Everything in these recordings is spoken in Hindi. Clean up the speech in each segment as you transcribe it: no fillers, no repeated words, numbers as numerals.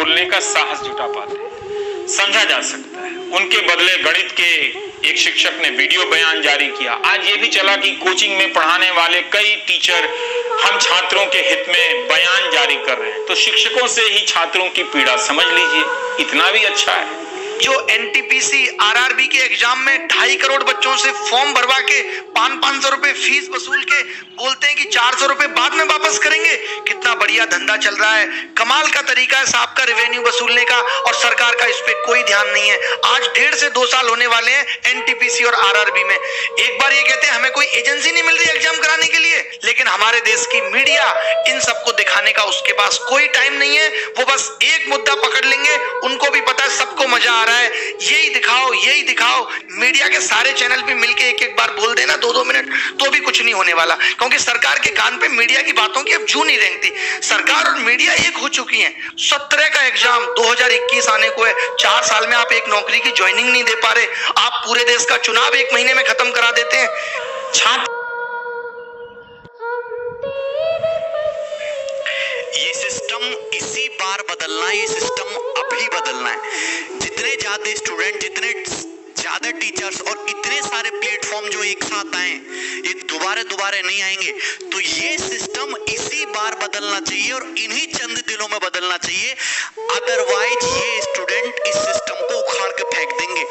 बोलने का साहस जुटा पाते हैं, समझा जा सकता है। उनके बदले गणित के एक शिक्षक ने वीडियो बयान जारी किया। आज ये भी चला कि कोचिंग में पढ़ाने वाले कई टीचर हम छात्रों के हित में बयान जारी कर रहे हैं, तो शिक्षकों से ही छात्रों की पीड़ा समझ लीजिए, इतना भी अच्छा है। जो एनटीपीसी आरआरबी के एग्जाम में 2.5 करोड़ बच्चों से फॉर्म भरवा के 500 रुपए फीस वसूल के बोलते हैं कि 400 रुपए बाद में वापस करेंगे। कितना बढ़िया धंधा चल रहा है, कमाल का तरीका है साहब का रेवेन्यू वसूलने का, और सरकार का इस पे कोई ध्यान नहीं है। आज 1.5 से 2 साल होने वाले हैं एनटीपीसी और आरआरबी में। एक बार ये कहते हैं हमें कोई एजेंसी नहीं मिल रही एग्जाम कराने के लिए, लेकिन हमारे देश की मीडिया इन सबको दिखाने का उसके पास कोई टाइम नहीं है। वो बस एक मुद्दा पकड़ लेंगे, उनको भी पता है सबको मजा आ रहा है, यही दिखाओ यही दिखाओ। मीडिया के सारे चैनल पे मिलके एक बार बोल देना 2-2 मिनट, तो भी कुछ नहीं होने वाला, क्योंकि सरकार के कान पे मीडिया की बातों की अब जू नहीं रेंगती। सरकार और मीडिया एक हो चुकी हैं। 17 का एग्जाम 2021 आने को है, 4 साल में आप एक नौकरी की ज्वाइनिंग नहीं दे पा रहे। आप पूरे देश का चुनाव 1 महीने में खत्म करा देते हैं। ये सिस्टम इसी बार बदलना है, ये सिस्टम अभी बदलना है। जितने ज्यादा स्टूडेंट, जितने ज्यादा टीचर्स और इतने सारे प्लेटफॉर्म जो एक साथ आए, ये दोबारा नहीं आएंगे। तो ये सिस्टम इसी बार बदलना चाहिए और इन्हीं चंद दिनों में बदलना चाहिए, अदरवाइज ये स्टूडेंट इस सिस्टम को उखाड़ के फेंक देंगे।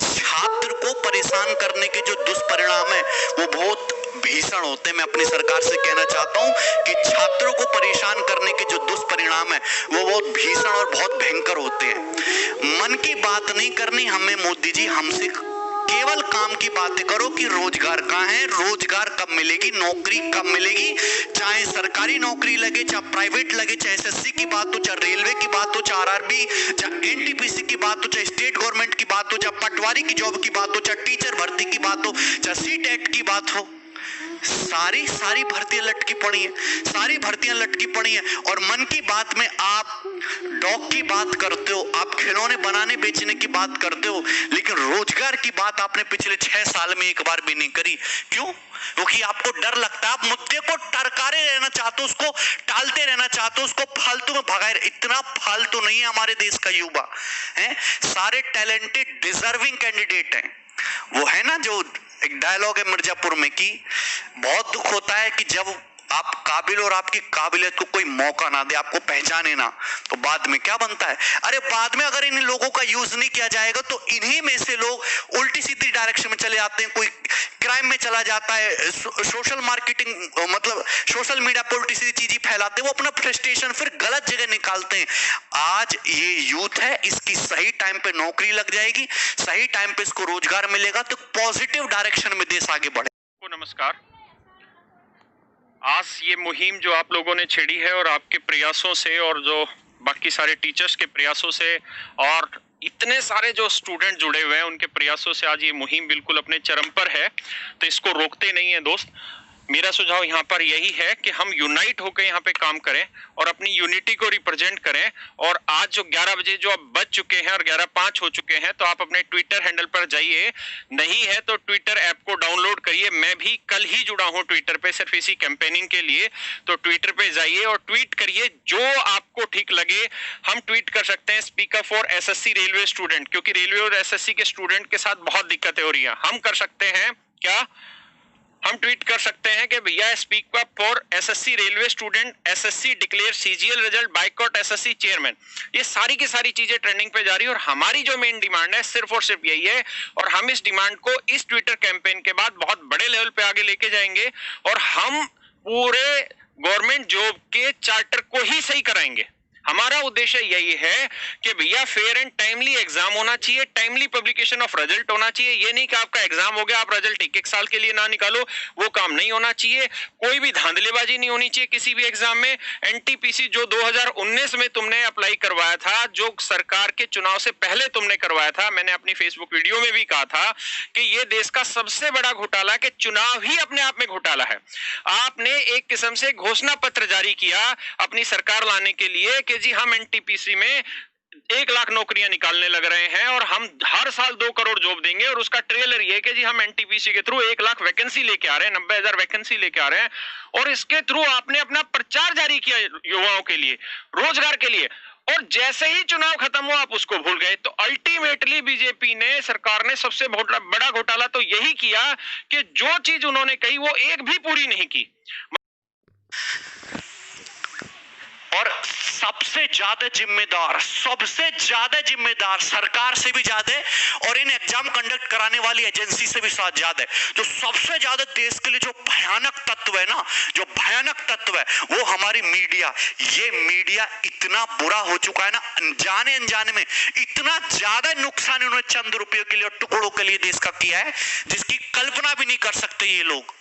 छात्र को परेशान करने के जो दुष्परिणाम है वो बहुत भीषण होते हैं। मैं अपनी सरकार से कहना चाहता हूं कि छात्रों को परेशान करने के जो दुष्परिणाम है वो बहुत भीषण और बहुत भयंकर होते हैं। मन की बात नहीं करनी हमें मोदी जी, हमसे केवल काम की बातें करो कि रोजगार कहाँ है, रोजगार कब मिलेगी, नौकरी कब मिलेगी। चाहे सरकारी नौकरी लगे, चाहे प्राइवेट लगे, चाहे एसएससी की बात हो, चाहे रेलवे की बात हो, चाहे आरआरबी, चाहे एनटीपीसी की बात हो, चाहे स्टेट गवर्नमेंट की बात हो, चाहे पटवारी की जॉब की बात हो, चाहे टीचर भर्ती की बात हो, चाहे सीटेट की बात हो, सारी भर्तियां लटकी पड़ी हैं, सारी भर्तियां लटकी पड़ी हैं। और मन की बात में आप डॉग की बात करते हो, आप खिलौने बनाने बेचने की बात करते हो, लेकिन रोजगार की बात आपने पिछले 6 साल में एक बार भी नहीं करी। क्यों? क्योंकि आपको डर लगता है, आप मुद्दे को टरकारे रहना चाहते हो, उसको टालते रहना चाहते हो, उसको फालतू में भगाए। इतना फालतू नहीं है हमारे देश का युवा है, सारे टैलेंटेड डिजर्विंग कैंडिडेट हैं। वो है ना जो एक डायलॉग है मिर्जापुर में कि बहुत दुख होता है कि जब आप काबिल और आपकी काबिलियत को कोई मौका ना दे, आपको पहचाने ना, तो बाद में क्या बनता है। अरे बाद में अगर इन लोगों का यूज नहीं किया जाएगा तो इन्हीं में से लोग उल्टी सीधी डायरेक्शन में चले जाते हैं, कोई क्राइम में चला जाता है, सोशल मार्केटिंग मतलब सोशल मीडिया पर उल्टी सीधी चीजें फैलाते हैं, वो अपना फ्रस्ट्रेशन फिर गलत जगह निकालते हैं। आज ये यूथ है, इसकी सही टाइम पे नौकरी लग जाएगी, सही टाइम पे इसको रोजगार मिलेगा, तो पॉजिटिव डायरेक्शन में देश आगे बढ़े। नमस्कार। आज ये मुहिम जो आप लोगों ने छेड़ी है और आपके प्रयासों से और जो बाकी सारे टीचर्स के प्रयासों से और इतने सारे जो स्टूडेंट जुड़े हुए हैं उनके प्रयासों से आज ये मुहिम बिल्कुल अपने चरम पर है, तो इसको रोकते नहीं है दोस्त। मेरा सुझाव यहाँ पर यही है कि हम यूनाइट होकर यहाँ पे काम करें और अपनी यूनिटी को रिप्रेजेंट करें। और आज जो 11 बजे जो अब बज चुके हैं और 11:05 हो चुके हैं, तो आप अपने ट्विटर हैंडल पर जाइए, नहीं है तो ट्विटर ऐप को डाउनलोड करिए। मैं भी कल ही जुड़ा हूँ ट्विटर पे सिर्फ इसी कैंपेनिंग के लिए, तो ट्विटर पे जाइए और ट्वीट करिए जो आपको ठीक लगे। हम ट्वीट कर सकते हैं speak up for SSC railway student, क्योंकि रेलवे और एसएससी के स्टूडेंट के साथ बहुत दिक्कतें हो रही है। हम कर सकते हैं क्या, हम ट्वीट कर सकते हैं कि भैया speak up for SSC railway student, SSC declare CGL result, boycott SSC chairman. ये सारी की सारी चीजें ट्रेंडिंग पे जा रही है और हमारी जो मेन डिमांड है सिर्फ और सिर्फ यही है। और हम इस डिमांड को इस ट्विटर कैंपेन के बाद बहुत बड़े लेवल पे आगे लेके जाएंगे और हम पूरे गवर्नमेंट जॉब के चार्टर को ही सही कराएंगे। हमारा उद्देश्य यही है कि भैया फेयर एंड टाइमली एग्जाम होना चाहिए, टाइमली पब्लिकेशन ऑफ रिजल्ट होना चाहिए। ये नहीं कि आपका एग्जाम हो गया आप रिजल्ट एक साल के लिए ना निकालो, वो काम नहीं होना चाहिए। कोई भी धांधलेबाजी नहीं होनी चाहिए किसी भी एग्जाम में। एनटीपीसी जो 2019 में तुमने अप्लाई करवाया था, जो सरकार के चुनाव से पहले तुमने करवाया था, मैंने अपनी फेसबुक वीडियो में भी कहा था कि ये देश का सबसे बड़ा घोटाला कि चुनाव ही अपने आप में घोटाला है। आपने एक किस्म से घोषणा पत्र जारी किया अपनी सरकार लाने के लिए कि जी हम एनटीपीसी में 1 लाख नौकरियां निकालने लग रहे हैं और हम हर साल 2 करोड़ जॉब देंगे। और उसका ट्रेलर ये कि जी हम एनटीपीसी के थ्रू 1 लाख वैकेंसी लेके आ रहे हैं, 90,000 वैकेंसी लेके आ रहे हैं। और इसके थ्रू आपने अपना प्रचार जारी किया युवाओं के लिए, रोजगार के लिए। और जैसे ही चुनाव खत्म हुआ आप उसको भूल गए। तो अल्टीमेटली बीजेपी ने, सरकार ने सबसे बड़ा घोटाला तो यही किया कि जो चीज उन्होंने कही वो एक भी पूरी नहीं की। और सबसे ज्यादा जिम्मेदार सरकार से भी ज्यादा और इन एग्जाम कंडक्ट कराने वाली एजेंसी से भी ज्यादा जो सबसे ज्यादा देश के लिए जो भयानक तत्व है ना, जो भयानक तत्व है वो हमारी मीडिया। ये मीडिया इतना बुरा हो चुका है ना, अनजाने अनजाने में इतना ज्यादा नुकसान इन्होंने चंद रुपयों के लिए और टुकड़ों के लिए देश का किया है जिसकी कल्पना भी नहीं कर सकते ये लोग।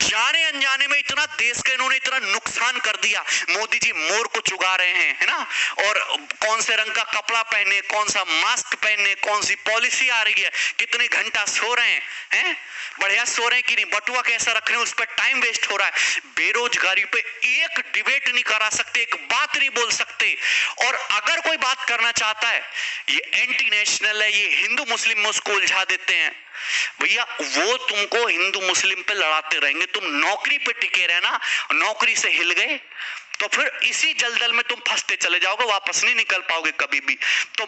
जाने अनजाने में इतना देश का इन्होंने इतना नुकसान कर दिया। मोदी जी मोर को चुगा रहे हैं, है ना, और कौन से रंग का कपड़ा पहने, कौन सा मास्क पहने, कौन सी पॉलिसी आ रही है, कितने घंटा सो रहे हैं, बढ़िया सो रहे हैं कि नहीं, बटुआ कैसा रख रहे हैं, उस पर टाइम वेस्ट हो रहा है। बेरोजगारी पे एक डिबेट नहीं करा सकते, एक बात नहीं बोल सकते। और अगर कोई बात करना चाहता है, ये एंटी नेशनल है, ये हिंदू मुस्लिम में उसको उलझा देते हैं। भैया वो तुमको हिंदू मुस्लिम पे लड़ाते रहेंगे, तुम नौकरी पे टिके रहना, नौकरी से हिल गए तो फिर इसी जलदल में तुम फंसते चले जाओगे, वापस नहीं निकल पाओगे कभी भी। तो